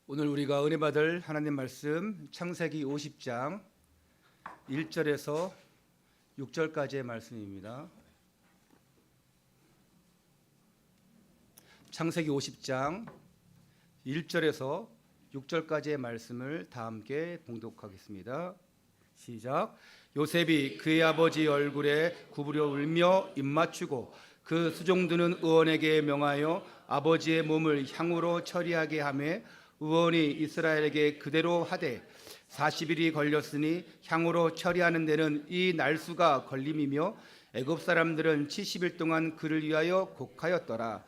오늘 우리가 은혜 받을 하나님 말씀 창세기 50장 1절에서 6절까지의 말씀입니다. 창세기 50장 1절에서 6절까지의 말씀을 다 함께 봉독하겠습니다. 시작. 요셉이 그의 아버지 얼굴에 구부려 울며 입맞추고 그 수종드는 의원에게 명하여 아버지의 몸을 향으로 처리하게 하매 의원이 이스라엘에게 그대로 하되 40일이 걸렸으니 향으로 처리하는 데는 이 날수가 걸림이며 애굽 사람들은 70일 동안 그를 위하여 곡하였더라.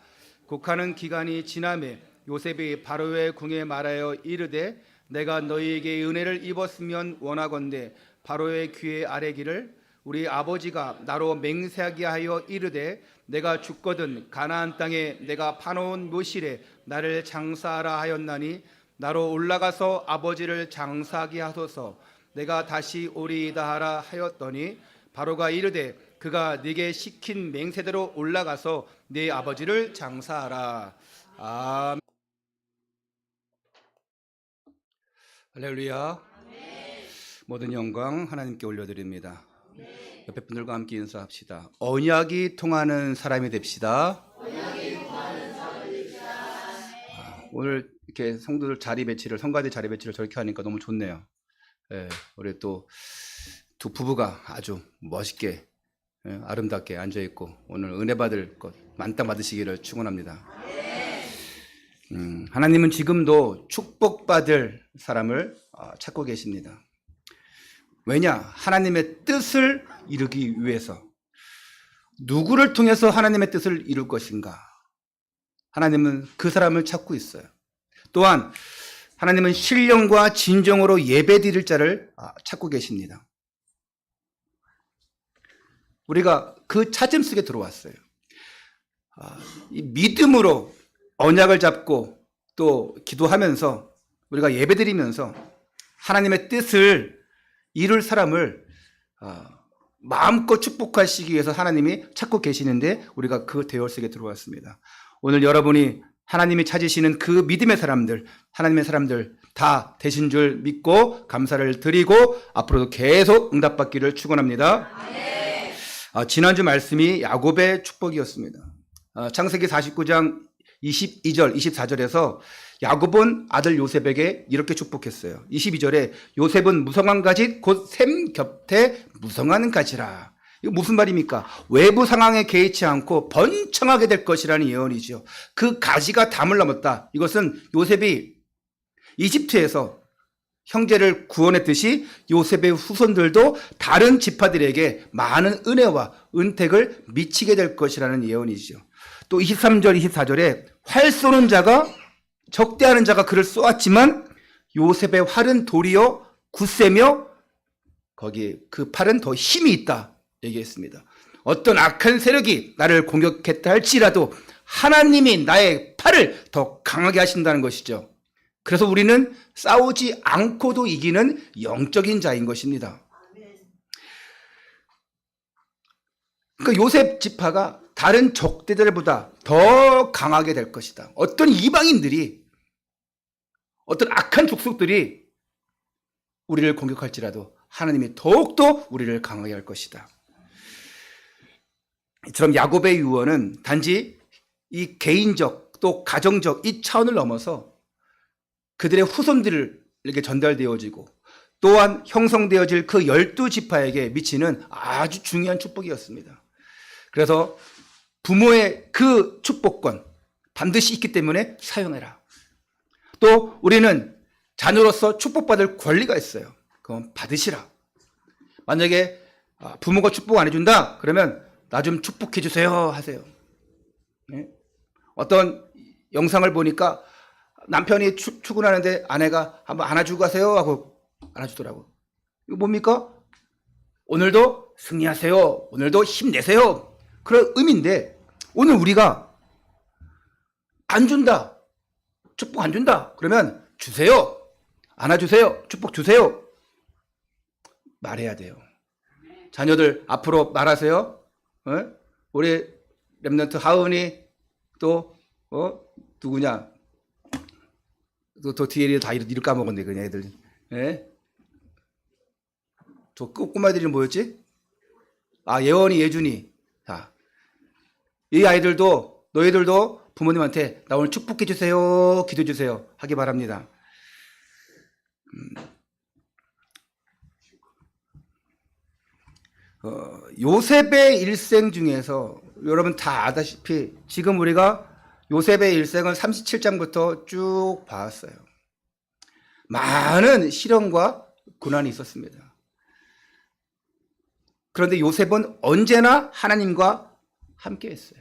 곡하는 기간이 지나매 요셉이 바로의 궁에 말하여 이르되 내가 너희에게 은혜를 입었으면 원하건대 바로의 귀에 아뢰기를 우리 아버지가 나로 맹세하게 하여 이르되 내가 죽거든 가나안 땅에 내가 파놓은 묘실에 나를 장사하라 하였나니 나로 올라가서 아버지를 장사하게 하소서. 내가 다시 오리이다 하라 하였더니 바로가 이르되 그가 네게 시킨 맹세대로 올라가서 네 아버지를 장사하라. 아멘. 할렐루야. 모든 영광 하나님께 올려드립니다. 옆에 분들과 함께 인사합시다. 언약이 통하는 사람이 됩시다. 오늘 이렇게 성도들 자리 배치를, 성가대 자리 배치를 저렇게 하니까 너무 좋네요. 우리 또 두 부부가 아주 멋있게 아름답게 앉아 있고 오늘 은혜 받을 것 만땅 받으시기를 축원합니다. 하나님은 지금도 축복받을 사람을 찾고 계십니다. 왜냐? 하나님의 뜻을 이루기 위해서. 누구를 통해서 하나님의 뜻을 이룰 것인가? 하나님은 그 사람을 찾고 있어요. 또한 하나님은 신령과 진정으로 예배드릴 자를 찾고 계십니다. 우리가 그 찾음 속에 들어왔어요. 이 믿음으로 언약을 잡고 또 기도하면서 우리가 예배드리면서 하나님의 뜻을 이룰 사람을 마음껏 축복하시기 위해서 하나님이 찾고 계시는데 우리가 그 대열 속에 들어왔습니다. 오늘 여러분이 하나님이 찾으시는 그 믿음의 사람들, 하나님의 사람들 다 되신 줄 믿고 감사를 드리고 앞으로도 계속 응답받기를 축원합니다. 지난주 말씀이 야곱의 축복이었습니다. 창세기 49장 22절, 24절에서 야곱은 아들 요셉에게 이렇게 축복했어요. 22절에 요셉은 무성한 가지 곧 샘 곁에 무성한 가지라. 이거 무슨 말입니까? 외부 상황에 개의치 않고 번창하게 될 것이라는 예언이죠. 그 가지가 담을 넘었다. 이것은 요셉이 이집트에서 형제를 구원했듯이 요셉의 후손들도 다른 지파들에게 많은 은혜와 은택을 미치게 될 것이라는 예언이죠. 또 23절, 24절에 활 쏘는 자가 적대하는 자가 그를 쏘았지만 요셉의 활은 도리어 굳세며 거기 그 팔은 더 힘이 있다 얘기했습니다. 어떤 악한 세력이 나를 공격했다 할지라도 하나님이 나의 팔을 더 강하게 하신다는 것이죠. 그래서 우리는 싸우지 않고도 이기는 영적인 자인 것입니다. 그러니까 요셉 지파가 다른 적대들보다 더 강하게 될 것이다. 어떤 이방인들이, 어떤 악한 족속들이 우리를 공격할지라도 하나님이 더욱더 우리를 강하게 할 것이다. 이처럼 야곱의 유언은 단지 이 개인적 또 가정적 이 차원을 넘어서 그들의 후손들에게 전달되어지고 또한 형성되어질 그 12지파에게 미치는 아주 중요한 축복이었습니다. 그래서 부모의 그 축복권 반드시 있기 때문에 사용해라. 또 우리는 자녀로서 축복받을 권리가 있어요. 그건 받으시라. 만약에 부모가 축복 안 해준다 그러면 나 좀 축복해 주세요 하세요. 네? 어떤 영상을 보니까 남편이 출근하는데 아내가 한번 안아주고 가세요 하고 안아주더라고. 이거 뭡니까? 오늘도 승리하세요. 오늘도 힘내세요. 그런 의미인데 오늘 우리가 안 준다. 축복 안 준다. 그러면 주세요. 안아주세요. 축복 주세요. 말해야 돼요. 자녀들 앞으로 말하세요. 우리 렘넌트 하은이 또 누구냐 또 뒤에 다 이름 까먹었네, 그냥 애들. 예? 저 꼬마들이 뭐였지? 아, 예원이, 예준이. 자, 이 아이들도, 너희들도 부모님한테 나 오늘 축복해주세요, 기도해주세요 하기 바랍니다. 요셉의 일생 중에서 여러분 다 아다시피 지금 우리가 요셉의 일생을 37장부터 쭉 봤어요. 많은 시련과 고난이 있었습니다. 그런데 요셉은 언제나 하나님과 함께 했어요.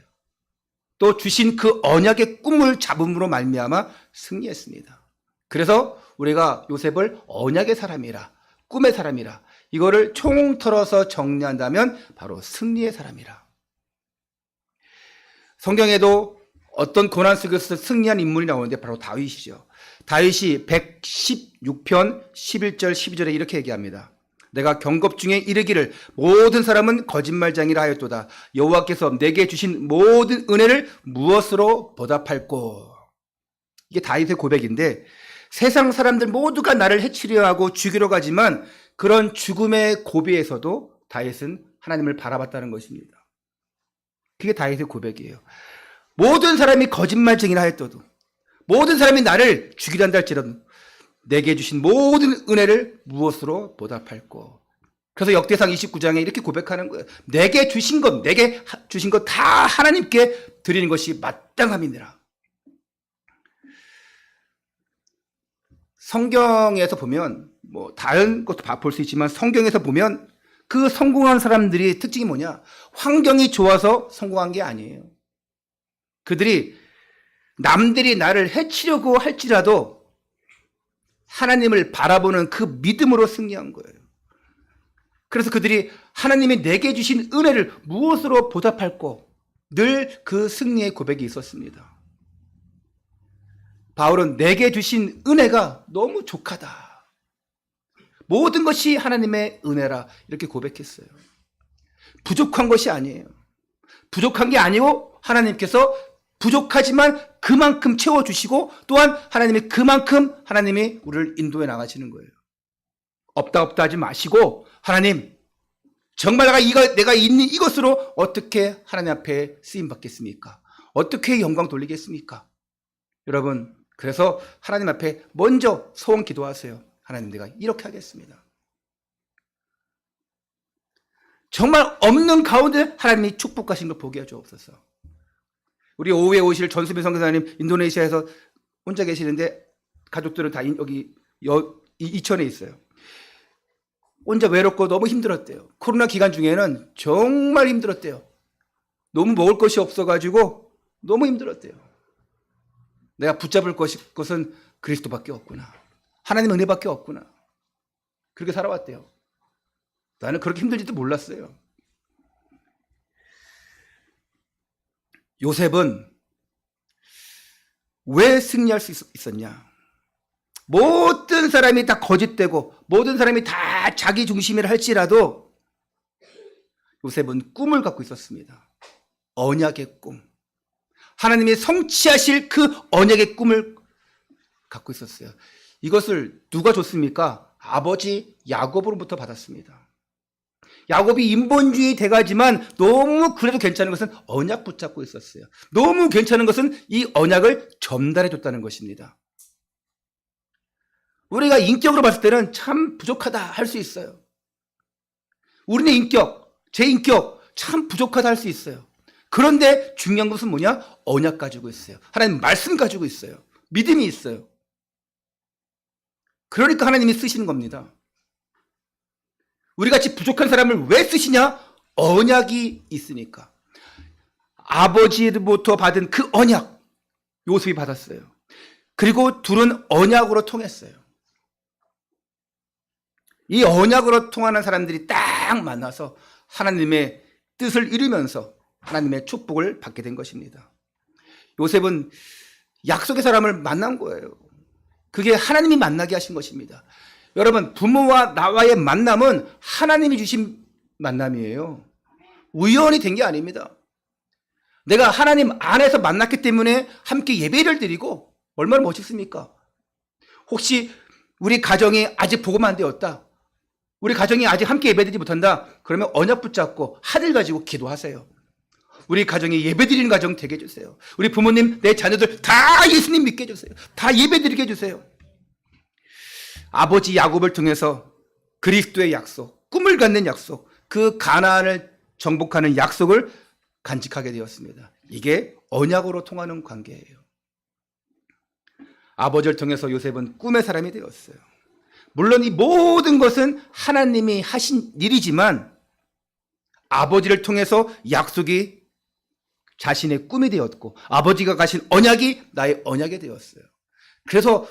또 주신 그 언약의 꿈을 잡음으로 말미암아 승리했습니다. 그래서 우리가 요셉을 언약의 사람이라, 꿈의 사람이라, 이거를 총털어서 정리한다면 바로 승리의 사람이라. 성경에도 어떤 고난 속에서 승리한 인물이 나오는데 바로 다윗이죠. 다윗이 116편 11절 12절에 이렇게 얘기합니다. 내가 경겁 중에 이르기를 모든 사람은 거짓말장이라 하였도다. 여호와께서 내게 주신 모든 은혜를 무엇으로 보답할꼬. 이게 다윗의 고백인데, 세상 사람들 모두가 나를 해치려 하고 죽이려 가지만 그런 죽음의 고비에서도 다윗은 하나님을 바라봤다는 것입니다. 그게 다윗의 고백이에요. 모든 사람이 거짓말쟁이라 했어도, 모든 사람이 나를 죽이려 한다 할지라도 내게 주신 모든 은혜를 무엇으로 보답할꼬. 그래서 역대상 29장에 이렇게 고백하는 거예요. 내게 주신 것 다 하나님께 드리는 것이 마땅함이니라. 성경에서 보면 뭐 다른 것도 볼 수 있지만 성경에서 보면 그 성공한 사람들이 특징이 뭐냐? 환경이 좋아서 성공한 게 아니에요. 그들이 남들이 나를 해치려고 할지라도 하나님을 바라보는 그 믿음으로 승리한 거예요. 그래서 그들이 하나님이 내게 주신 은혜를 무엇으로 보답할꼬, 늘 그 승리의 고백이 있었습니다. 바울은 내게 주신 은혜가 너무 족하다. 모든 것이 하나님의 은혜라 이렇게 고백했어요. 부족한 것이 아니에요. 부족한 게 아니고 하나님께서 부족하지만 그만큼 채워주시고 또한 하나님이 그만큼 하나님이 우리를 인도해 나가시는 거예요. 없다 하지 마시고 하나님 정말 내가 있는 이것으로 어떻게 하나님 앞에 쓰임 받겠습니까? 어떻게 영광 돌리겠습니까? 여러분, 그래서 하나님 앞에 먼저 소원 기도하세요. 하나님, 내가 이렇게 하겠습니다. 정말 없는 가운데 하나님이 축복하신 걸 보게 해주옵소서. 우리 오후에 오실 전수빈 선교사님 인도네시아에서 혼자 계시는데 가족들은 다 여기 이천에 있어요. 혼자 외롭고 너무 힘들었대요. 코로나 기간 중에는 정말 힘들었대요. 너무 먹을 것이 없어가지고 너무 힘들었대요. 내가 붙잡을 것은 그리스도밖에 없구나. 하나님 은혜밖에 없구나. 그렇게 살아왔대요. 나는 그렇게 힘들지도 몰랐어요. 요셉은 왜 승리할 수 있었냐? 모든 사람이 다 거짓되고 모든 사람이 다 자기 중심이라 할지라도 요셉은 꿈을 갖고 있었습니다. 언약의 꿈. 하나님이 성취하실 그 언약의 꿈을 갖고 있었어요. 이것을 누가 줬습니까? 아버지 야곱으로부터 받았습니다. 야곱이 인본주의 대가지만 너무 그래도 괜찮은 것은 언약 붙잡고 있었어요. 너무 괜찮은 것은 이 언약을 전달해 줬다는 것입니다. 우리가 인격으로 봤을 때는 참 부족하다 할 수 있어요. 우리의 인격, 제 인격 참 부족하다 할 수 있어요. 그런데 중요한 것은 뭐냐? 언약 가지고 있어요. 하나님 말씀 가지고 있어요. 믿음이 있어요. 그러니까 하나님이 쓰시는 겁니다. 우리같이 부족한 사람을 왜 쓰시냐? 언약이 있으니까. 아버지로부터 받은 그 언약, 요셉이 받았어요. 그리고 둘은 언약으로 통했어요. 이 언약으로 통하는 사람들이 딱 만나서 하나님의 뜻을 이루면서 하나님의 축복을 받게 된 것입니다. 요셉은 약속의 사람을 만난 거예요. 그게 하나님이 만나게 하신 것입니다. 여러분, 부모와 나와의 만남은 하나님이 주신 만남이에요. 우연히 된 게 아닙니다. 내가 하나님 안에서 만났기 때문에 함께 예배를 드리고 얼마나 멋있습니까? 혹시 우리 가정이 아직 복음 안 되었다, 우리 가정이 아직 함께 예배드리지 못한다, 그러면 언약 붙잡고 하늘 가지고 기도하세요. 우리 가정이 예배드리는 가정 되게 해주세요. 우리 부모님, 내 자녀들 다 예수님 믿게 해주세요. 다 예배드리게 해주세요. 아버지 야곱을 통해서 그리스도의 약속, 꿈을 갖는 약속, 그 가나안을 정복하는 약속을 간직하게 되었습니다. 이게 언약으로 통하는 관계예요. 아버지를 통해서 요셉은 꿈의 사람이 되었어요. 물론 이 모든 것은 하나님이 하신 일이지만 아버지를 통해서 약속이 자신의 꿈이 되었고 아버지가 가신 언약이 나의 언약이 되었어요. 그래서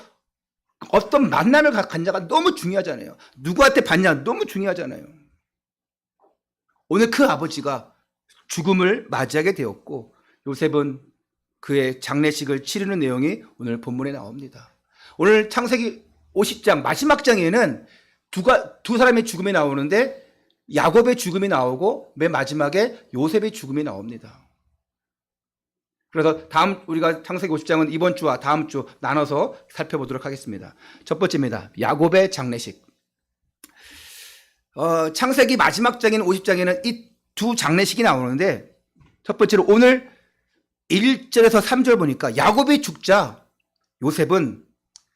어떤 만남을 간 자가 너무 중요하잖아요. 누구한테 받냐 너무 중요하잖아요. 오늘 그 아버지가 죽음을 맞이하게 되었고 요셉은 그의 장례식을 치르는 내용이 오늘 본문에 나옵니다. 오늘 창세기 50장 마지막 장에는 두 사람의 죽음이 나오는데 야곱의 죽음이 나오고 맨 마지막에 요셉의 죽음이 나옵니다. 그래서 우리가 창세기 50장은 이번 주와 다음 주 나눠서 살펴보도록 하겠습니다. 첫 번째입니다. 야곱의 장례식. 창세기 마지막 장인 50장에는 이 두 장례식이 나오는데 첫 번째로 오늘 1절에서 3절 보니까 야곱이 죽자 요셉은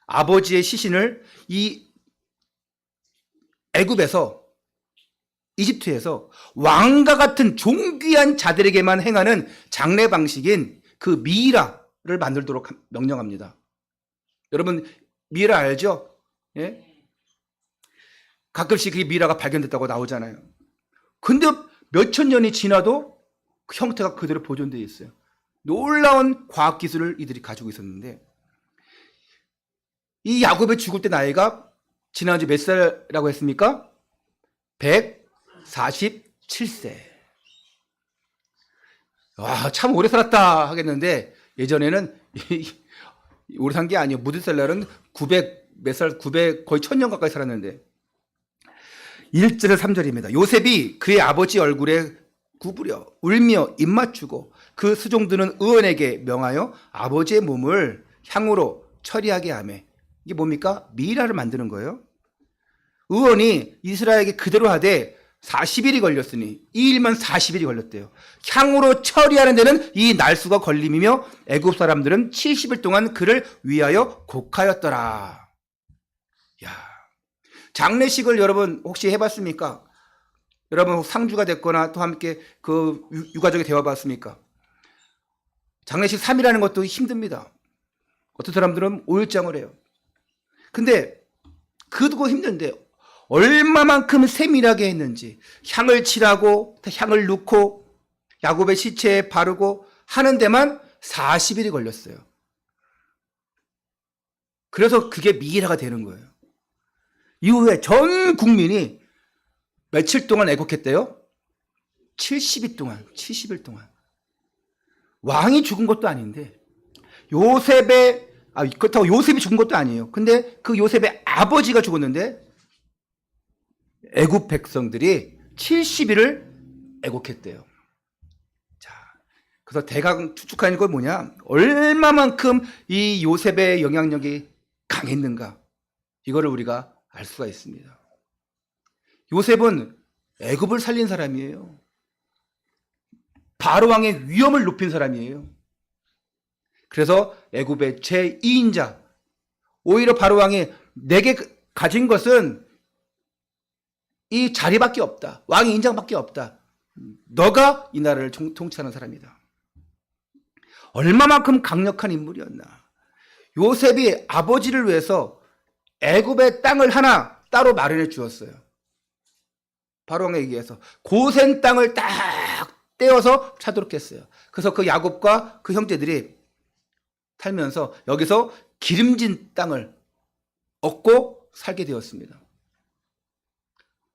아버지의 시신을 이 애굽에서 이집트에서 왕과 같은 존귀한 자들에게만 행하는 장례 방식인 그 미이라를 만들도록 명령합니다. 여러분 미이라 알죠? 예? 가끔씩 그 미이라가 발견됐다고 나오잖아요. 근데 몇천 년이 지나도 그 형태가 그대로 보존되어 있어요. 놀라운 과학기술을 이들이 가지고 있었는데 이 야곱의 죽을 때 나이가 지난주 몇 살이라고 했습니까? 147세. 와, 참 오래 살았다 하겠는데 예전에는 오래 산 게 아니에요. 무드셀라는 900 몇 살, 900 거의 1000년 가까이 살았는데 1절에서 3절입니다. 요셉이 그의 아버지 얼굴에 구부려 울며 입 맞추고 그 수종들은 의원에게 명하여 아버지의 몸을 향으로 처리하게 하며 이게 뭡니까? 미이라를 만드는 거예요. 의원이 이스라엘에게 그대로 하되 40일이 걸렸으니 이 일만 40일이 걸렸대요. 향으로 처리하는 데는 이 날수가 걸림이며 애굽 사람들은 70일 동안 그를 위하여 곡하였더라. 야, 장례식을 여러분 혹시 해봤습니까? 여러분 상주가 됐거나 또 함께 그 유가족이 되어봤습니까? 장례식 3일 하는 것도 힘듭니다. 어떤 사람들은 5일장을 해요. 근데 그거 힘든데 얼마만큼 세밀하게 했는지 향을 칠하고 향을 넣고 야곱의 시체에 바르고 하는 데만 40일이 걸렸어요. 그래서 그게 미이라가 되는 거예요. 이후에 전 국민이 며칠 동안 애국했대요? 70일 동안, 70일 동안. 왕이 죽은 것도 아닌데 그렇다고 요셉이 죽은 것도 아니에요. 근데 그 요셉의 아버지가 죽었는데 애국 백성들이 70일을 애국했대요. 자, 그래서 대강 추측하는 건 뭐냐? 얼마만큼 이 요셉의 영향력이 강했는가? 이거를 우리가 알 수가 있습니다. 요셉은 애굽을 살린 사람이에요. 바로 왕의 위엄을 높인 사람이에요. 그래서 애굽의 제2인자, 오히려 바로 왕이 내게 가진 것은 이 자리밖에 없다. 왕의 인장밖에 없다. 너가 이 나라를 통치하는 사람이다. 얼마만큼 강력한 인물이었나. 요셉이 아버지를 위해서 애굽의 땅을 하나 따로 마련해 주었어요. 바로 왕에게 의해서 고센 땅을 딱 떼어서 차도록 했어요. 그래서 그 야곱과 그 형제들이 살면서 여기서 기름진 땅을 얻고 살게 되었습니다.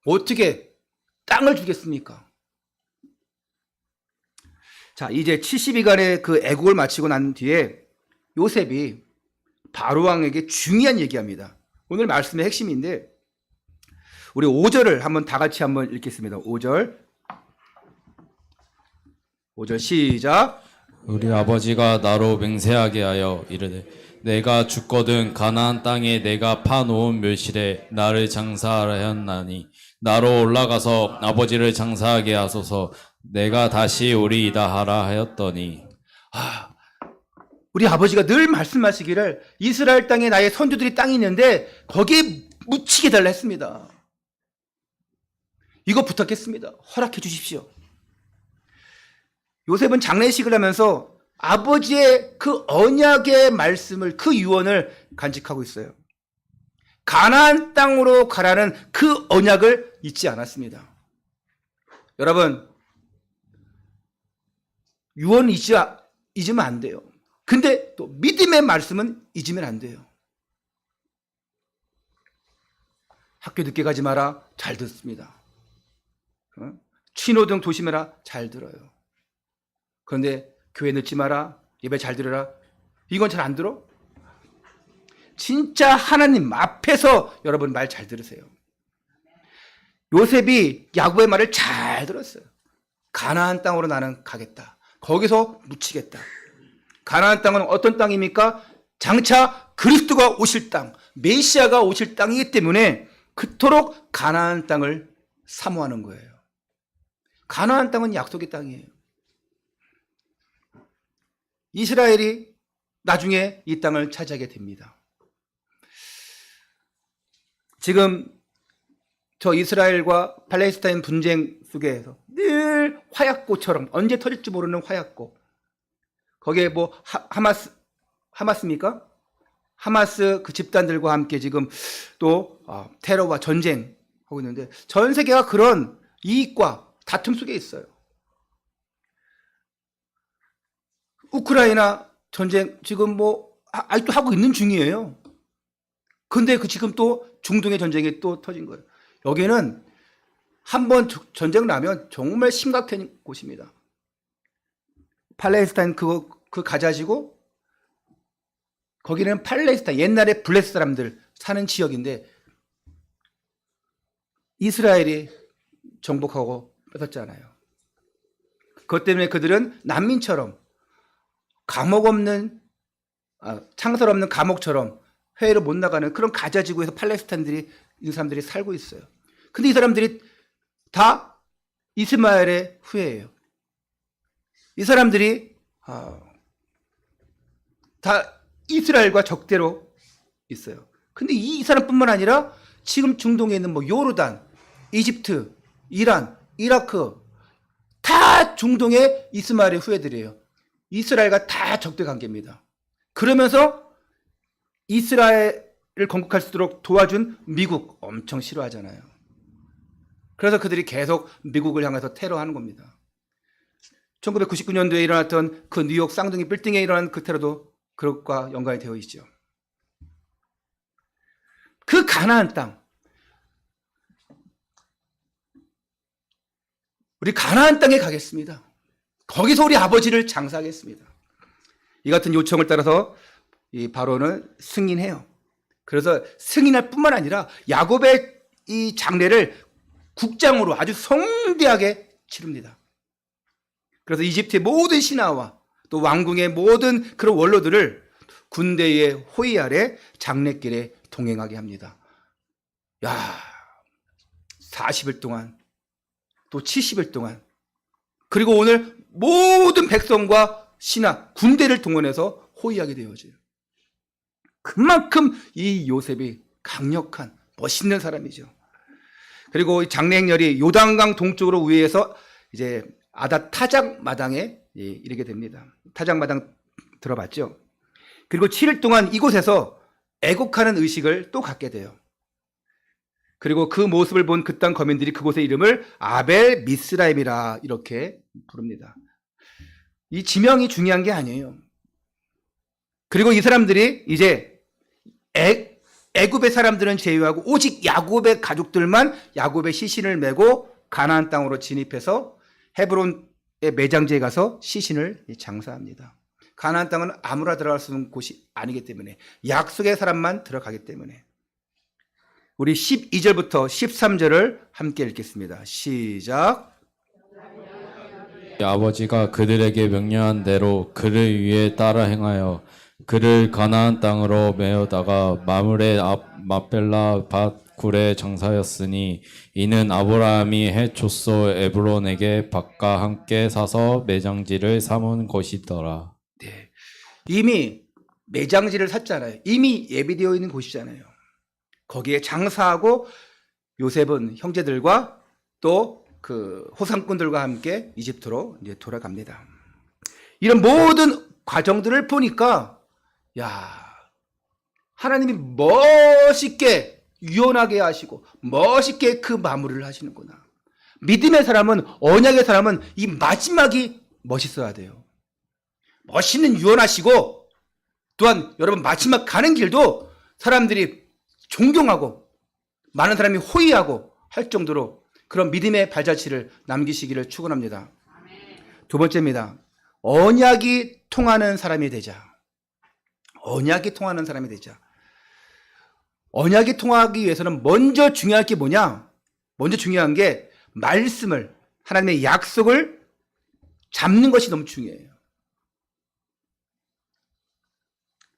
어떻게 땅을 주겠습니까? 자, 이제 70일간의 그 애국을 마치고 난 뒤에 요셉이 바로 왕에게 중요한 얘기합니다. 오늘 말씀의 핵심인데 우리 5절을 한번 다 같이 한번 읽겠습니다. 5절 시작. 우리 아버지가 나로 맹세하게 하여 이르되 내가 죽거든 가나안 땅에 내가 파놓은 멸실에 나를 장사하였나니 나로 올라가서 아버지를 장사하게 하소서. 내가 다시 오리이다 하라 하였더니 우리 아버지가 늘 말씀하시기를 이스라엘 땅에 나의 선조들이 땅이 있는데 거기에 묻히게 달라 했습니다. 이거 부탁했습니다. 허락해 주십시오. 요셉은 장례식을 하면서 아버지의 그 언약의 말씀을, 그 유언을 간직하고 있어요. 가나안 땅으로 가라는 그 언약을 잊지 않았습니다. 여러분, 유언 잊으면 안 돼요. 근데 또 믿음의 말씀은 잊으면 안 돼요. 학교 늦게 가지 마라. 잘 듣습니다. 신호등 조심해라. 잘 들어요. 그런데 교회 늦지 마라. 예배 잘 들어라. 이건 잘 안 들어? 진짜 하나님 앞에서 여러분 말 잘 들으세요. 요셉이 야곱의 말을 잘 들었어요. 가나안 땅으로 나는 가겠다. 거기서 묻히겠다. 가나안 땅은 어떤 땅입니까? 장차 그리스도가 오실 땅, 메시아가 오실 땅이기 때문에 그토록 가나안 땅을 사모하는 거예요. 가나안 땅은 약속의 땅이에요. 이스라엘이 나중에 이 땅을 차지하게 됩니다. 지금 저 이스라엘과 팔레스타인 분쟁 속에서 늘 화약고처럼 언제 터질지 모르는 화약고, 거기에 뭐 하마스입니까? 하마스 그 집단들과 함께 지금 또 테러와 전쟁하고 있는데 전 세계가 그런 이익과 다툼 속에 있어요. 우크라이나 전쟁 지금 뭐 아직도 하고 있는 중이에요. 근데 그 지금 또 중동의 전쟁이 또 터진 거예요. 여기는 한번 전쟁 나면 정말 심각한 곳입니다. 팔레스타인 그 가자지고 거기는 팔레스타인 옛날에 블레스 사람들 사는 지역인데 이스라엘이 정복하고 뺏었잖아요. 그것 때문에 그들은 난민처럼 감옥 없는 창설 없는 감옥처럼 해외로 못 나가는 그런 가자지구에서 팔레스타인들이 이 사람들이 살고 있어요. 근데 이 사람들이 다 이스마엘의 후예예요. 이 사람들이 다 이스라엘과 적대로 있어요. 근데 이 사람뿐만 아니라 지금 중동에 있는 뭐 요르단, 이집트, 이란, 이라크 다 중동의 이스마엘의 후예들이에요. 이스라엘과 다 적대 관계입니다. 그러면서 이스라엘을 건국할 수 있도록 도와준 미국 엄청 싫어하잖아요. 그래서 그들이 계속 미국을 향해서 테러하는 겁니다. 1999년도에 일어났던 그 뉴욕 쌍둥이 빌딩에 일어난 그 테러도 그것과 연관이 되어 있죠. 그 가나안 땅, 우리 가나안 땅에 가겠습니다. 거기서 우리 아버지를 장사하겠습니다. 이 같은 요청을 따라서 이 바로는 승인해요. 그래서 승인할 뿐만 아니라 야곱의 이 장례를 국장으로 아주 성대하게 치릅니다. 그래서 이집트의 모든 신하와 또 왕궁의 모든 그런 원로들을 군대의 호위 아래 장례길에 동행하게 합니다. 야, 40일 동안 또 70일 동안, 그리고 오늘 모든 백성과 신하, 군대를 동원해서 호위하게 되어져요. 그만큼 이 요셉이 강력한 멋있는 사람이죠. 그리고 이 장례 행렬이 요단강 동쪽으로 우회해서 이제 아닷 타작 마당에 이르게 됩니다. 타작 마당 들어봤죠? 그리고 7일 동안 이곳에서 애곡하는 의식을 또 갖게 돼요. 그리고 그 모습을 본 그 땅 거민들이 그곳의 이름을 아벨 미스라임이라 이렇게 부릅니다. 이 지명이 중요한 게 아니에요. 그리고 이 사람들이 이제 애굽의 사람들은 제외하고 오직 야곱의 가족들만 야곱의 시신을 메고 가나안 땅으로 진입해서 헤브론의 매장지에 가서 시신을 장사합니다. 가나안 땅은 아무나 들어갈 수 있는 곳이 아니기 때문에, 약속의 사람만 들어가기 때문에. 우리 12절부터 13절을 함께 읽겠습니다. 시작. 아버지가 그들에게 명령한 대로 그를 위해 따라 행하여 그를 가나안 땅으로 메어다가 마므레 앞 마펠라 밭 굴에 장사였으니 이는 아브라함이 해초소 에브론에게 밭과 함께 사서 매장지를 삼은 곳이더라. 네. 이미 매장지를 샀잖아요. 이미 예비되어 있는 곳이잖아요. 거기에 장사하고 요셉은 형제들과 또 그 호상꾼들과 함께 이집트로 이제 돌아갑니다. 이런 모든 과정들을 보니까 야, 하나님이 멋있게 유연하게 하시고 멋있게 그 마무리를 하시는구나. 믿음의 사람은, 언약의 사람은 이 마지막이 멋있어야 돼요. 멋있는 유연하시고 또한 여러분 마지막 가는 길도 사람들이 존경하고 많은 사람이 호의하고 할 정도로 그런 믿음의 발자취를 남기시기를 축원합니다. 두 번째입니다. 언약이 통하는 사람이 되자. 언약이 통하는 사람이 되자. 언약이 통하기 위해서는 먼저 중요할 게 뭐냐? 먼저 중요한 게 말씀을, 하나님의 약속을 잡는 것이 너무 중요해요.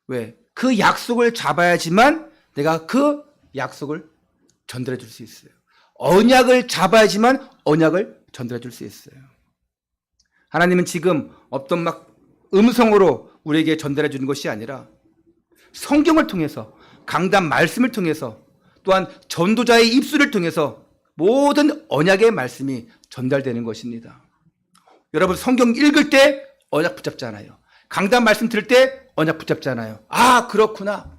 왜? 그 약속을 잡아야지만 내가 그 약속을 전달해 줄 수 있어요. 언약을 잡아야지만 언약을 전달해 줄 수 있어요. 하나님은 지금 어떤 막 음성으로 우리에게 전달해 주는 것이 아니라 성경을 통해서, 강단 말씀을 통해서, 또한 전도자의 입술을 통해서 모든 언약의 말씀이 전달되는 것입니다. 여러분 성경 읽을 때 언약 붙잡잖아요. 강단 말씀 들을 때 언약 붙잡잖아요. 아, 그렇구나.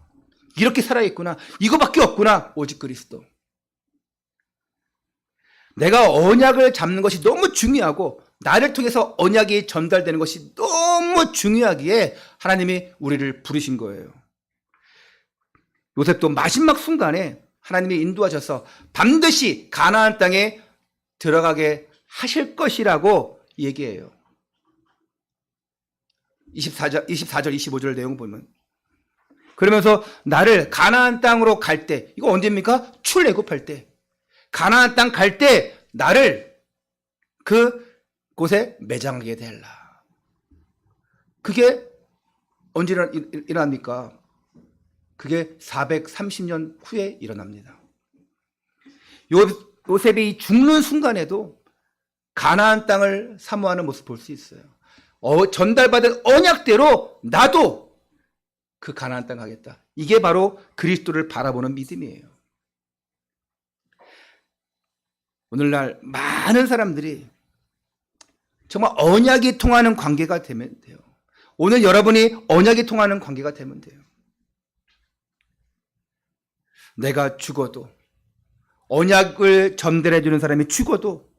이렇게 살아있구나. 이거밖에 없구나. 오직 그리스도. 내가 언약을 잡는 것이 너무 중요하고 나를 통해서 언약이 전달되는 것이 너무 중요하기에 하나님이 우리를 부르신 거예요. 요셉도 마지막 순간에 하나님이 인도하셔서 반드시 가나안 땅에 들어가게 하실 것이라고 얘기해요. 24절, 25절 내용 보면 그러면서 나를 가나안 땅으로 갈 때, 이거 언제입니까? 출애굽할 때, 가나안 땅 갈 때 나를 그 곳에 매장하게 되라. 그게 언제 일어납니까? 그게 430년 후에 일어납니다. 요셉이 죽는 순간에도 가나안 땅을 사모하는 모습 볼 수 있어요. 전달받은 언약대로 나도 그 가나안 땅 가겠다. 이게 바로 그리스도를 바라보는 믿음이에요. 오늘날 많은 사람들이 정말 언약이 통하는 관계가 되면 돼요. 오늘 여러분이 언약이 통하는 관계가 되면 돼요. 내가 죽어도, 언약을 전달해 주는 사람이 죽어도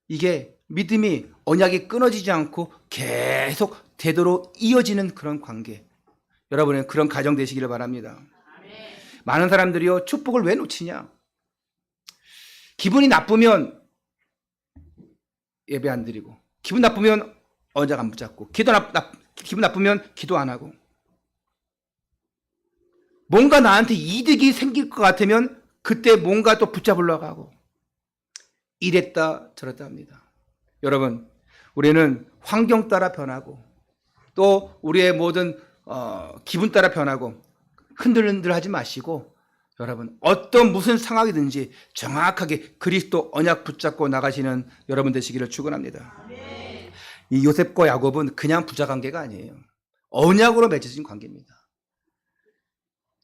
이게 믿음이, 언약이 끊어지지 않고 계속 되도록 이어지는 그런 관계, 여러분의 그런 가정 되시기를 바랍니다. 많은 사람들이요, 축복을 왜 놓치냐? 기분이 나쁘면 예배 안 드리고, 기분 나쁘면 언약 안 붙잡고, 기분 나쁘면 기도 안 하고, 뭔가 나한테 이득이 생길 것 같으면 그때 뭔가 또 붙잡으려고 하고, 이랬다 저랬다 합니다. 여러분, 우리는 환경 따라 변하고 또 우리의 모든 기분 따라 변하고 흔들흔들하지 마시고, 여러분 어떤 무슨 상황이든지 정확하게 그리스도 언약 붙잡고 나가시는 여러분 되시기를 축원합니다. 이 요셉과 야곱은 그냥 부자 관계가 아니에요. 언약으로 맺어진 관계입니다.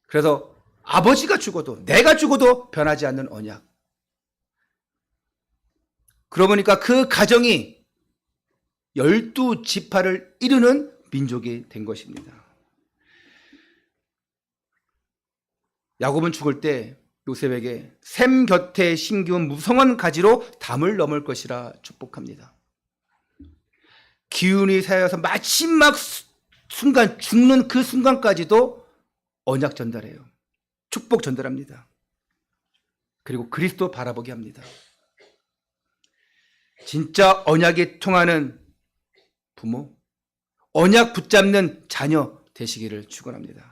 그래서 아버지가 죽어도, 내가 죽어도 변하지 않는 언약. 그러고 보니까 그 가정이 12지파를 이루는 민족이 된 것입니다. 야곱은 죽을 때 요셉에게 샘 곁에 심기운 무성한 가지로 담을 넘을 것이라 축복합니다. 기운이 쌓여서 마지막 순간, 죽는 그 순간까지도 언약 전달해요. 축복 전달합니다. 그리고 그리스도 바라보게 합니다. 진짜 언약이 통하는 부모, 언약 붙잡는 자녀 되시기를 축원합니다.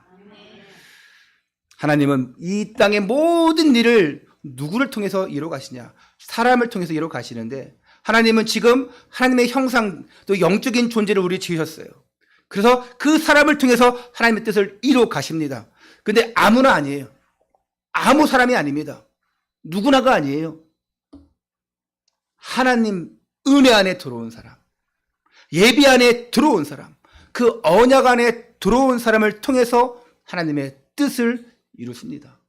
하나님은 이 땅의 모든 일을 누구를 통해서 이루어 가시냐? 사람을 통해서 이루어 가시는데, 하나님은 지금 하나님의 형상, 또 영적인 존재를 우리 지으셨어요. 그래서 그 사람을 통해서 하나님의 뜻을 이루어 가십니다. 근데 아무나 아니에요. 아무 사람이 아닙니다. 누구나가 아니에요. 하나님 은혜 안에 들어온 사람, 예비 안에 들어온 사람, 그 언약 안에 들어온 사람을 통해서 하나님의 뜻을 이루십니다.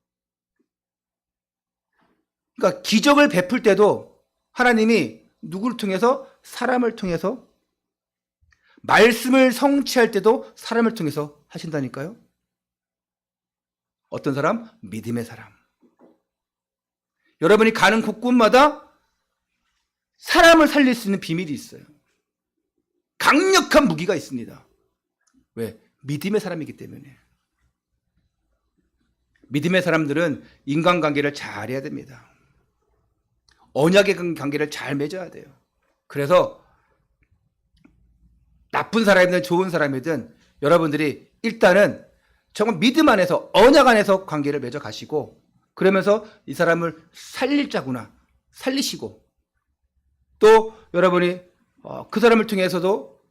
그러니까 기적을 베풀 때도 하나님이 누구를 통해서? 사람을 통해서. 말씀을 성취할 때도 사람을 통해서 하신다니까요. 어떤 사람? 믿음의 사람. 여러분이 가는 곳곳마다 사람을 살릴 수 있는 비밀이 있어요. 강력한 무기가 있습니다. 왜? 믿음의 사람이기 때문에. 믿음의 사람들은 인간관계를 잘해야 됩니다. 언약의 관계를 잘 맺어야 돼요. 그래서 나쁜 사람이든 좋은 사람이든 여러분들이 일단은 정말 믿음 안에서, 언약 안에서 관계를 맺어 가시고, 그러면서 이 사람을 살릴 자구나 살리시고, 또 여러분이 그 사람을 통해서도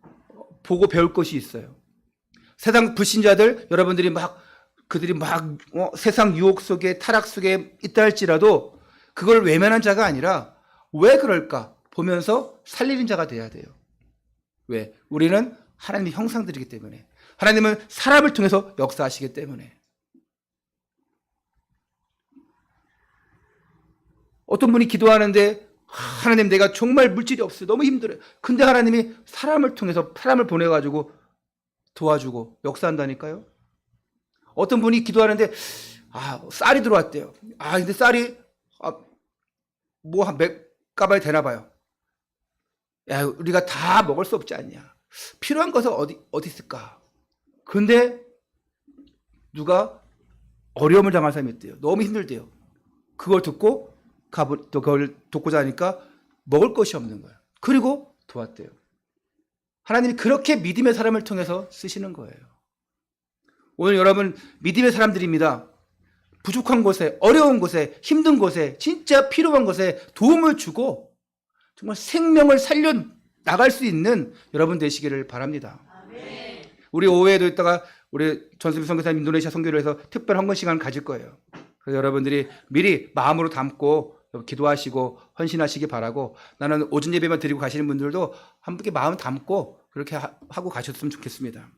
보고 배울 것이 있어요. 세상 불신자들, 여러분들이 그들이 세상 유혹 속에, 타락 속에 있다 할지라도 그걸 외면한 자가 아니라 왜 그럴까 보면서 살리는 자가 돼야 돼요. 왜? 우리는 하나님의 형상들이기 때문에. 하나님은 사람을 통해서 역사하시기 때문에. 어떤 분이 기도하는데 하나님, 내가 정말 물질이 없어요. 너무 힘들어요. 근데 하나님이 사람을 통해서, 사람을 보내가지고 도와주고 역사한다니까요. 어떤 분이 기도하는데 쌀이 들어왔대요. 근데 쌀이 몇 가방이 되나 봐요. 야, 우리가 다 먹을 수 없지 않냐. 필요한 것은 어디 있을까? 근데 누가 어려움을 당할 사람이 있대요. 너무 힘들대요. 그걸 듣고 또 그걸 돕고자 하니까 먹을 것이 없는 거예요. 그리고 도왔대요. 하나님이 그렇게 믿음의 사람을 통해서 쓰시는 거예요. 오늘 여러분 믿음의 사람들입니다. 부족한 곳에, 어려운 곳에, 힘든 곳에, 진짜 필요한 곳에 도움을 주고 정말 생명을 살려 나갈 수 있는 여러분 되시기를 바랍니다. 아멘. 우리 오후에도 있다가 우리 전수빈 선교사님 인도네시아 선교를 해서 특별 헌금 시간을 가질 거예요. 그래서 여러분들이 미리 마음으로 담고 기도하시고 헌신하시기 바라고, 나는 오전 예배만 드리고 가시는 분들도 함께 마음 담고 그렇게 하고 가셨으면 좋겠습니다.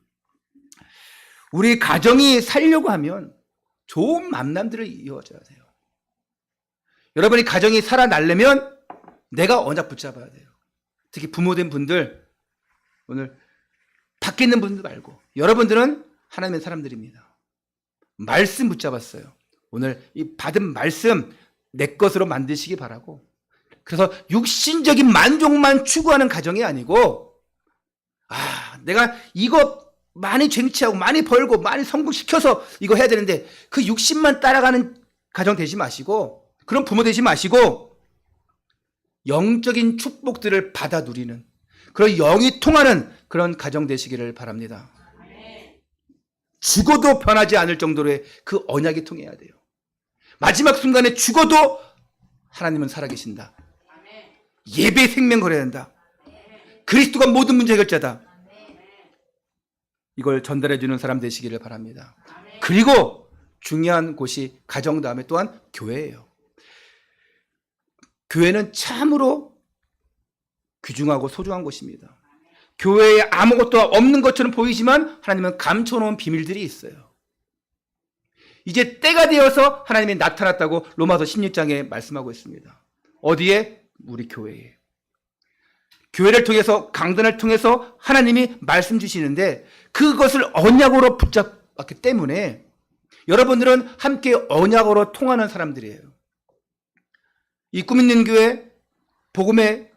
우리 가정이 살려고 하면 좋은 만남들을 이어져야 돼요. 여러분이 가정이 살아나려면 내가 언약 붙잡아야 돼요. 특히 부모된 분들, 오늘 밖에 있는 분들 말고 여러분들은 하나님의 사람들입니다. 말씀 붙잡았어요. 오늘 이 받은 말씀 내 것으로 만드시기 바라고, 그래서 육신적인 만족만 추구하는 가정이 아니고, 내가 이거 많이 쟁취하고 많이 벌고 많이 성공시켜서 이거 해야 되는데 그 육신만 따라가는 가정 되지 마시고, 그런 부모 되지 마시고, 영적인 축복들을 받아 누리는 그런 영이 통하는 그런 가정 되시기를 바랍니다. 죽어도 변하지 않을 정도로의 그 언약이 통해야 돼요. 마지막 순간에 죽어도 하나님은 살아계신다. 예배 생명 걸어야 된다. 그리스도가 모든 문제 해결자다. 이걸 전달해 주는 사람 되시기를 바랍니다. 그리고 중요한 곳이 가정 다음에 또한 교회예요. 교회는 참으로 귀중하고 소중한 곳입니다. 교회에 아무것도 없는 것처럼 보이지만 하나님은 감춰놓은 비밀들이 있어요. 이제 때가 되어서 하나님이 나타났다고 로마서 16장에 말씀하고 있습니다. 어디에? 우리 교회에. 교회를 통해서, 강단을 통해서 하나님이 말씀 주시는데 그것을 언약으로 붙잡았기 때문에 여러분들은 함께 언약으로 통하는 사람들이에요. 이 꿈 있는 교회, 복음의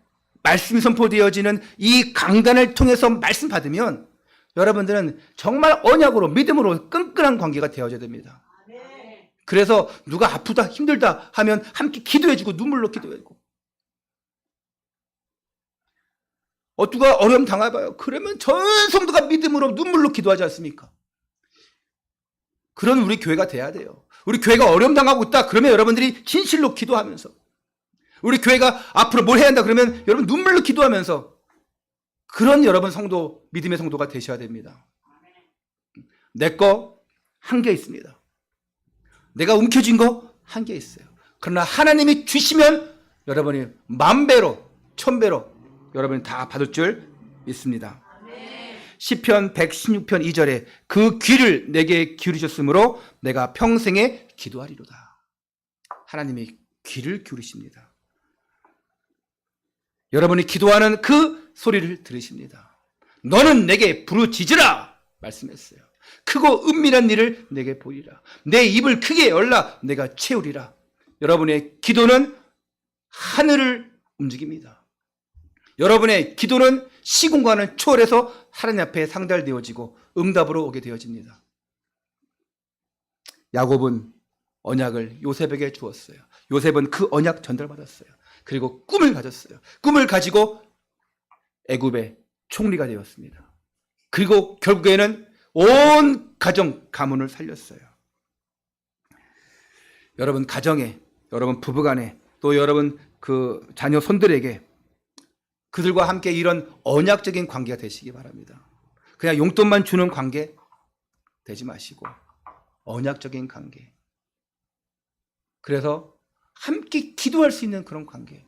말씀이 선포되어지는 이 강단을 통해서 말씀 받으면 여러분들은 정말 언약으로, 믿음으로 끈끈한 관계가 되어져야 됩니다. 그래서 누가 아프다, 힘들다 하면 함께 기도해주고 눈물로 기도해주고, 누가 어려움 당해봐요. 그러면 전 성도가 믿음으로 눈물로 기도하지 않습니까? 그런 우리 교회가 돼야 돼요. 우리 교회가 어려움 당하고 있다 그러면 여러분들이 진실로 기도하면서, 우리 교회가 앞으로 뭘 해야 한다 그러면 여러분 눈물로 기도하면서 그런 여러분 성도, 믿음의 성도가 되셔야 됩니다. 내 거 한계 있습니다. 내가 움켜쥔 거 한계 있어요. 그러나 하나님이 주시면 여러분이 만배로, 천배로 여러분이 다 받을 줄 믿습니다. 시편 116편 2절에 그 귀를 내게 기울이셨으므로 내가 평생에 기도하리로다. 하나님이 귀를 기울이십니다. 여러분이 기도하는 그 소리를 들으십니다. 너는 내게 부르짖으라 말씀했어요. 크고 은밀한 일을 내게 보이라. 내 입을 크게 열라 내가 채우리라. 여러분의 기도는 하늘을 움직입니다. 여러분의 기도는 시공간을 초월해서 하나님 앞에 상달되어지고 응답으로 오게 되어집니다. 야곱은 언약을 요셉에게 주었어요. 요셉은 그 언약 전달받았어요. 그리고 꿈을 가졌어요. 꿈을 가지고 애굽의 총리가 되었습니다. 그리고 결국에는 온 가정 가문을 살렸어요. 여러분 가정에, 여러분 부부간에, 또 여러분 그 자녀 손들에게 그들과 함께 이런 언약적인 관계가 되시기 바랍니다. 그냥 용돈만 주는 관계 되지 마시고 언약적인 관계. 그래서 함께 기도할 수 있는 그런 관계.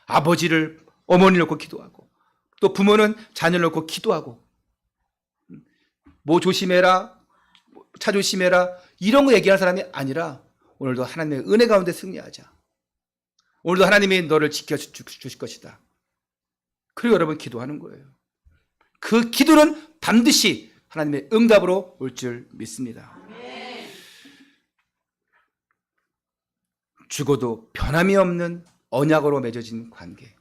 아버지를 어머니를 놓고 기도하고 또 부모는 자녀를 놓고 기도하고 뭐 조심해라, 차 조심해라 이런 거 얘기하는 사람이 아니라 오늘도 하나님의 은혜 가운데 승리하자. 오늘도 하나님이 너를 지켜주실 것이다. 그리고 여러분 기도하는 거예요. 그 기도는 반드시 하나님의 응답으로 올 줄 믿습니다. 죽어도 변함이 없는 언약으로 맺어진 관계.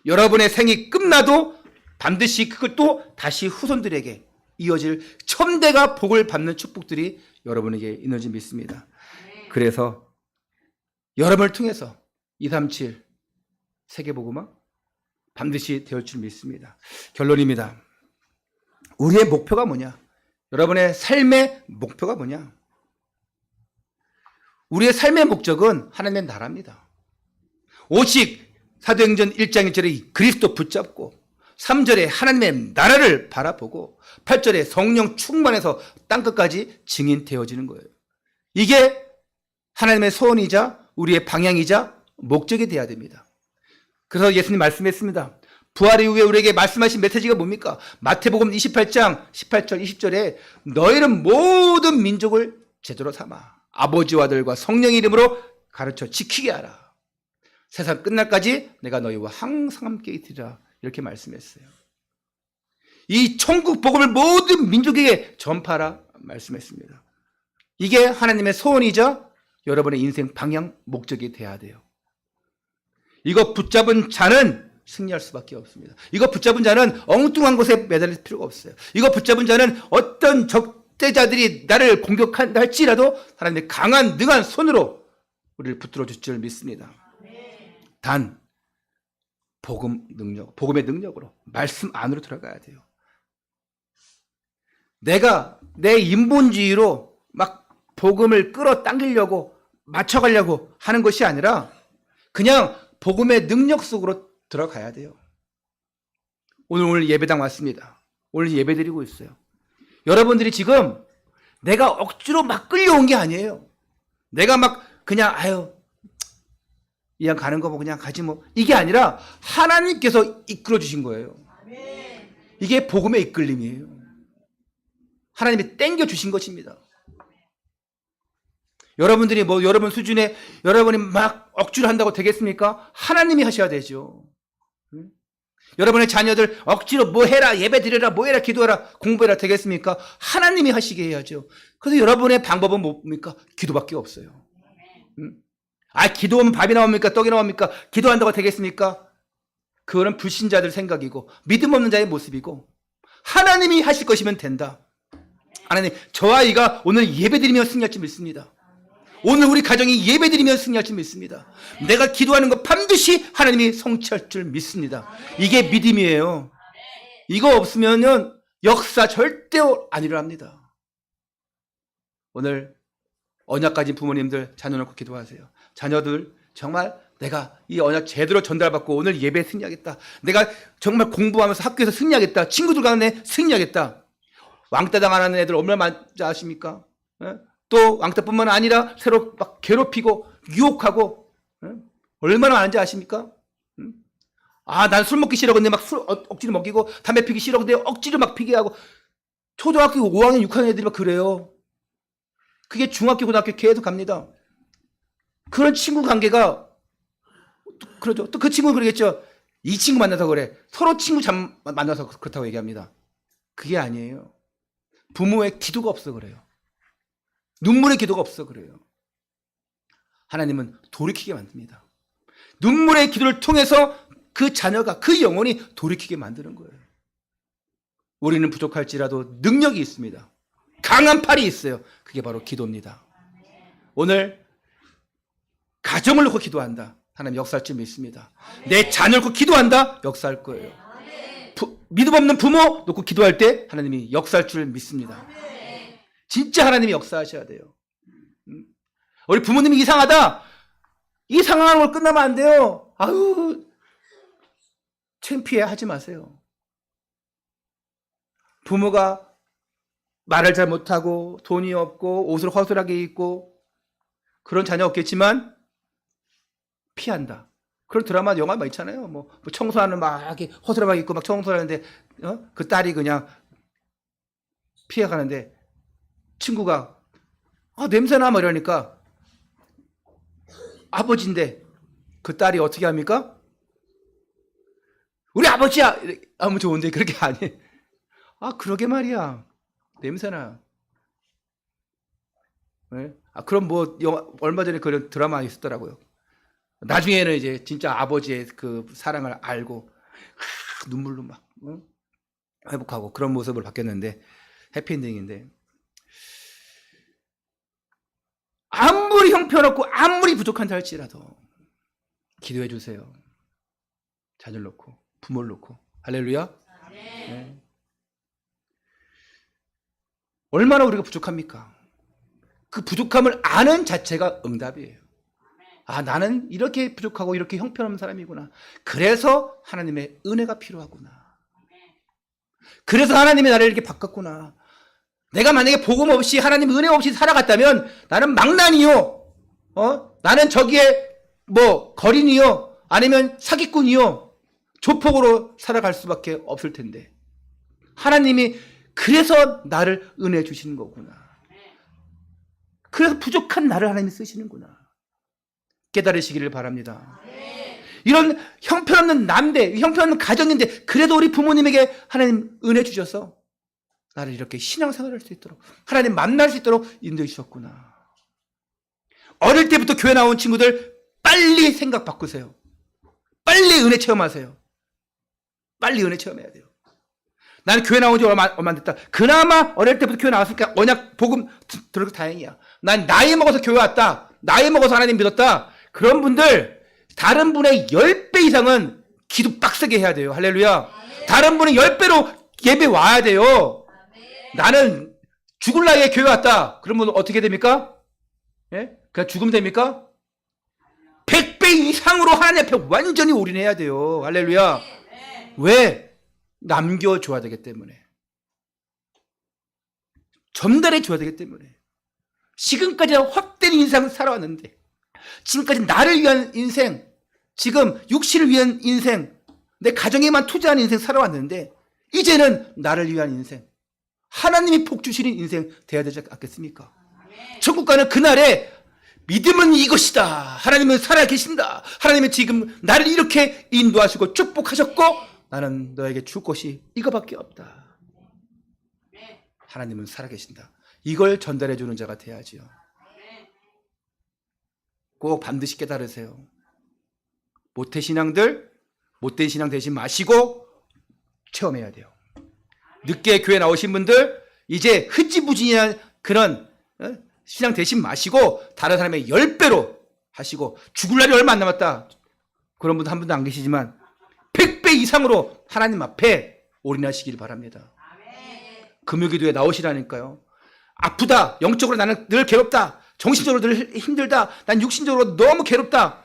여러분의 생이 끝나도 반드시 그걸 또 다시 후손들에게 이어질 첨대가 복을 받는 축복들이 여러분에게 있는 줄 믿습니다. 그래서 여러분을 통해서 237 세계복음화 반드시 되올 줄 믿습니다. 결론입니다. 우리의 목표가 뭐냐? 여러분의 삶의 목표가 뭐냐? 우리의 삶의 목적은 하나님의 나라입니다. 오직 사도행전 1장 1절에 그리스도 붙잡고 3절에 하나님의 나라를 바라보고 8절에 성령 충만해서 땅끝까지 증인되어지는 거예요. 이게 하나님의 소원이자 우리의 방향이자 목적이 되어야 됩니다. 그래서 예수님 말씀했습니다. 부활 이후에 우리에게 말씀하신 메시지가 뭡니까? 마태복음 28장 18절 20절에 너희는 모든 민족을 제대로 삼아 아버지와 아들과 성령의 이름으로 가르쳐 지키게 하라. 세상 끝날까지 내가 너희와 항상 함께 있으리라. 이렇게 말씀했어요. 이 천국 복음을 모든 민족에게 전파하라 말씀했습니다. 이게 하나님의 소원이자 여러분의 인생 방향 목적이 돼야 돼요. 이거 붙잡은 자는 승리할 수밖에 없습니다. 이거 붙잡은 자는 엉뚱한 곳에 매달릴 필요가 없어요. 이거 붙잡은 자는 어떤 적대자들이 나를 공격한다 할지라도 하나님의 강한 능한 손으로 우리를 붙들어 줄 줄 믿습니다. 단 복음 능력, 복음의 능력으로 말씀 안으로 들어가야 돼요. 내가 내 인본주의로 막 복음을 끌어당기려고 맞춰가려고 하는 것이 아니라 그냥 복음의 능력 속으로 들어가야 돼요. 오늘 예배당 왔습니다. 오늘 예배드리고 있어요. 여러분들이 지금 내가 억지로 막 끌려온 게 아니에요. 내가 막 그냥 그냥 가는 거 뭐 그냥 가지 뭐 이게 아니라 하나님께서 이끌어 주신 거예요. 이게 복음의 이끌림이에요. 하나님이 땡겨 주신 것입니다. 여러분들이 뭐 여러분 수준에 여러분이 막 억지로 한다고 되겠습니까? 하나님이 하셔야 되죠. 여러분의 자녀들 억지로 뭐 해라, 예배 드려라, 뭐 해라, 기도해라, 공부해라 되겠습니까? 하나님이 하시게 해야죠. 그래서 여러분의 방법은 뭡니까? 기도밖에 없어요. 기도하면 밥이 나옵니까? 떡이 나옵니까? 기도한다고 되겠습니까? 그거는 불신자들 생각이고 믿음 없는 자의 모습이고 하나님이 하실 것이면 된다. 하나님, 저 아이가 오늘 예배드리며 승리할 줄 믿습니다. 오늘 우리 가정이 예배드리며 승리할 줄 믿습니다. 내가 기도하는 거 반드시 하나님이 성취할 줄 믿습니다. 이게 믿음이에요. 이거 없으면은 역사 절대 안 일어납니다. 오늘 언약 가진 부모님들 자녀 놓고 기도하세요. 자녀들 정말 내가 이 언약 제대로 전달받고 오늘 예배에 승리하겠다. 내가 정말 공부하면서 학교에서 승리하겠다. 친구들 간에 승리하겠다. 왕따 당하는 애들 얼마나 많지 아십니까? 예? 또 왕따뿐만 아니라 새로 막 괴롭히고 유혹하고, 예? 얼마나 많은지 아십니까? 아, 난 술 먹기 싫어. 근데 막 술 억지로 먹이고, 담배 피기 싫어. 근데 억지로 막 피게 하고. 초등학교 5학년, 6학년 애들이 막 그래요. 그게 중학교, 고등학교 계속 갑니다. 그런 친구 관계가, 그러죠. 또 그 친구는 그러겠죠. 이 친구 만나서 그래. 서로 친구 만나서 그렇다고 얘기합니다. 그게 아니에요. 부모의 기도가 없어 그래요. 눈물의 기도가 없어 그래요. 하나님은 돌이키게 만듭니다. 눈물의 기도를 통해서 그 자녀가, 그 영혼이 돌이키게 만드는 거예요. 우리는 부족할지라도 능력이 있습니다. 강한 팔이 있어요. 그게 바로 기도입니다. 오늘 가정을 놓고 기도한다. 하나님 역사할 줄 믿습니다. 내 자녀를 놓고 기도한다. 역사할 거예요. 믿음 없는 부모 놓고 기도할 때 하나님이 역사할 줄 믿습니다. 진짜 하나님이 역사하셔야 돼요. 우리 부모님이 이상하다. 이 상황으로 끝나면 안 돼요. 아유, 창피해 하지 마세요. 부모가 말을 잘 못하고 돈이 없고 옷을 허술하게 입고 그런 자녀 없겠지만 피한다. 그런 드라마, 영화 막 있잖아요. 뭐 청소하는 막 이렇게 허술하게 입고 막 청소하는데 그 딸이 그냥 피해가는데 친구가 냄새나 뭐 이러니까 아버지인데 그 딸이 어떻게 합니까? 우리 아버지야! 하면 좋은데 그렇게 안 해. 그러게 말이야. 냄새나. 네? 그럼 뭐 얼마 전에 그런 드라마 있었더라고요. 나중에는 이제 진짜 아버지의 그 사랑을 알고 눈물로 막 회복하고 그런 모습을 바뀌었는데 해피엔딩인데 아무리 형편없고 아무리 부족한다 할지라도 기도해 주세요. 자녀를 놓고 부모를 놓고 할렐루야. 네. 얼마나 우리가 부족합니까? 그 부족함을 아는 자체가 응답이에요. 나는 이렇게 부족하고 이렇게 형편없는 사람이구나. 그래서 하나님의 은혜가 필요하구나. 그래서 하나님이 나를 이렇게 바꿨구나. 내가 만약에 복음 없이 하나님 은혜 없이 살아갔다면 나는 망난이요. 나는 저기에 뭐 거린이요. 아니면 사기꾼이요. 조폭으로 살아갈 수밖에 없을 텐데. 하나님이 그래서 나를 은혜 주시는 거구나. 그래서 부족한 나를 하나님이 쓰시는구나. 깨달으시기를 바랍니다. 이런 형편없는 남대, 형편없는 가정인데 그래도 우리 부모님에게 하나님 은혜 주셔서 나를 이렇게 신앙생활을 할 수 있도록 하나님 만날 수 있도록 인도해 주셨구나. 어릴 때부터 교회 나온 친구들 빨리 생각 바꾸세요. 빨리 은혜 체험하세요. 빨리 은혜 체험해야 돼요. 나는 교회 나온 지 얼마 안 됐다. 그나마 어릴 때부터 교회 나왔으니까 언약 복음 들어서 다행이야. 난 나이 먹어서 교회 왔다. 나이 먹어서 하나님 믿었다. 그런 분들 다른 분의 10배 이상은 기도 빡세게 해야 돼요. 할렐루야. 다른 분은 10배로 예배 와야 돼요. 나는 죽을 나이에 교회 왔다. 그러면 어떻게 됩니까? 예? 그냥 죽으면 됩니까? 100배 이상으로 하나님 앞에 완전히 올인해야 돼요. 할렐루야. 왜? 남겨줘야 되기 때문에. 전달해줘야 되기 때문에. 지금까지 헛된 인생 살아왔는데, 지금까지 나를 위한 인생, 지금 육신을 위한 인생, 내 가정에만 투자한 인생 살아왔는데, 이제는 나를 위한 인생, 하나님이 복 주시는 인생 돼야 되지 않겠습니까? 천국 가는 그날에 믿음은 이것이다. 하나님은 살아계신다. 하나님은 지금 나를 이렇게 인도하시고 축복하셨고 나는 너에게 줄 것이 이거밖에 없다. 하나님은 살아계신다. 이걸 전달해 주는 자가 돼야지요. 꼭 반드시 깨달으세요. 모태신앙들 못된 신앙 되지 마시고 체험해야 돼요. 늦게 교회 나오신 분들 이제 흐지부지한 그런 신앙 되신 마시고 다른 사람의 10배로 하시고 죽을 날이 얼마 안 남았다. 그런 분도 한 분도 안 계시지만 100배 이상으로 하나님 앞에 올인하시길 바랍니다. 금요기도에 나오시라니까요. 아프다. 영적으로 나는 늘 괴롭다. 정신적으로 늘 힘들다. 난 육신적으로 너무 괴롭다.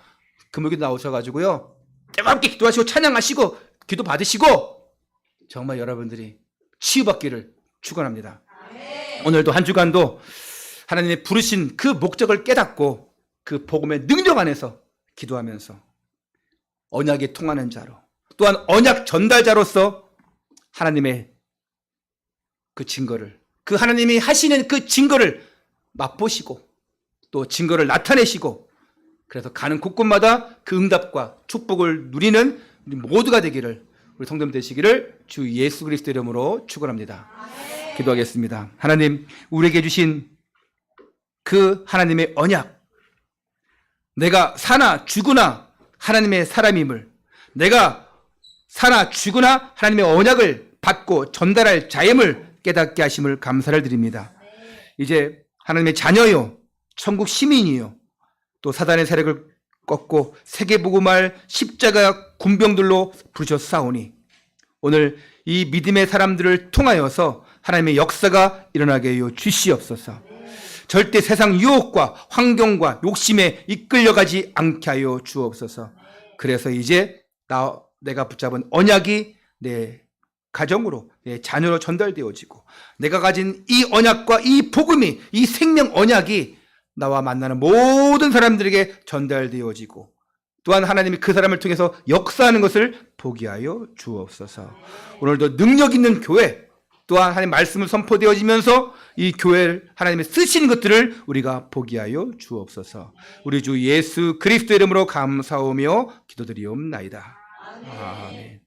금요일 나오셔가지고요. 뜨겁게 기도하시고 찬양하시고 기도 받으시고 정말 여러분들이 치유받기를 축원합니다. 오늘도 한 주간도 하나님의 부르신 그 목적을 깨닫고 그 복음의 능력 안에서 기도하면서 언약에 통하는 자로 또한 언약 전달자로서 하나님의 그 증거를 그 하나님이 하시는 그 증거를 맛보시고 또 증거를 나타내시고 그래서 가는 곳곳마다 그 응답과 축복을 누리는 우리 모두가 되기를 우리 성도님 되시기를 주 예수 그리스도 이름으로 축원합니다. 기도하겠습니다. 하나님 우리에게 주신 그 하나님의 언약 내가 사나 죽으나 하나님의 사람임을 내가 사나 죽으나 하나님의 언약을 받고 전달할 자임을 깨닫게 하심을 감사를 드립니다. 이제 하나님의 자녀요 천국 시민이요 또 사단의 세력을 꺾고 세계복음할 십자가 군병들로 부르셨사오니 오늘 이 믿음의 사람들을 통하여서 하나님의 역사가 일어나게 하여 주시옵소서. 절대 세상 유혹과 환경과 욕심에 이끌려가지 않게 하여 주옵소서. 그래서 이제 내가 붙잡은 언약이 내 가정으로 내 자녀로 전달되어지고 내가 가진 이 언약과 이 복음이 이 생명 언약이 나와 만나는 모든 사람들에게 전달되어지고 또한 하나님이 그 사람을 통해서 역사하는 것을 보게 하여 주옵소서. 오늘도 능력 있는 교회 또한 하나님의 말씀을 선포되어지면서 이 교회를 하나님의 쓰시는 것들을 우리가 보게 하여 주옵소서. 우리 주 예수 그리스도 이름으로 감사하며 기도드리옵나이다. 아멘.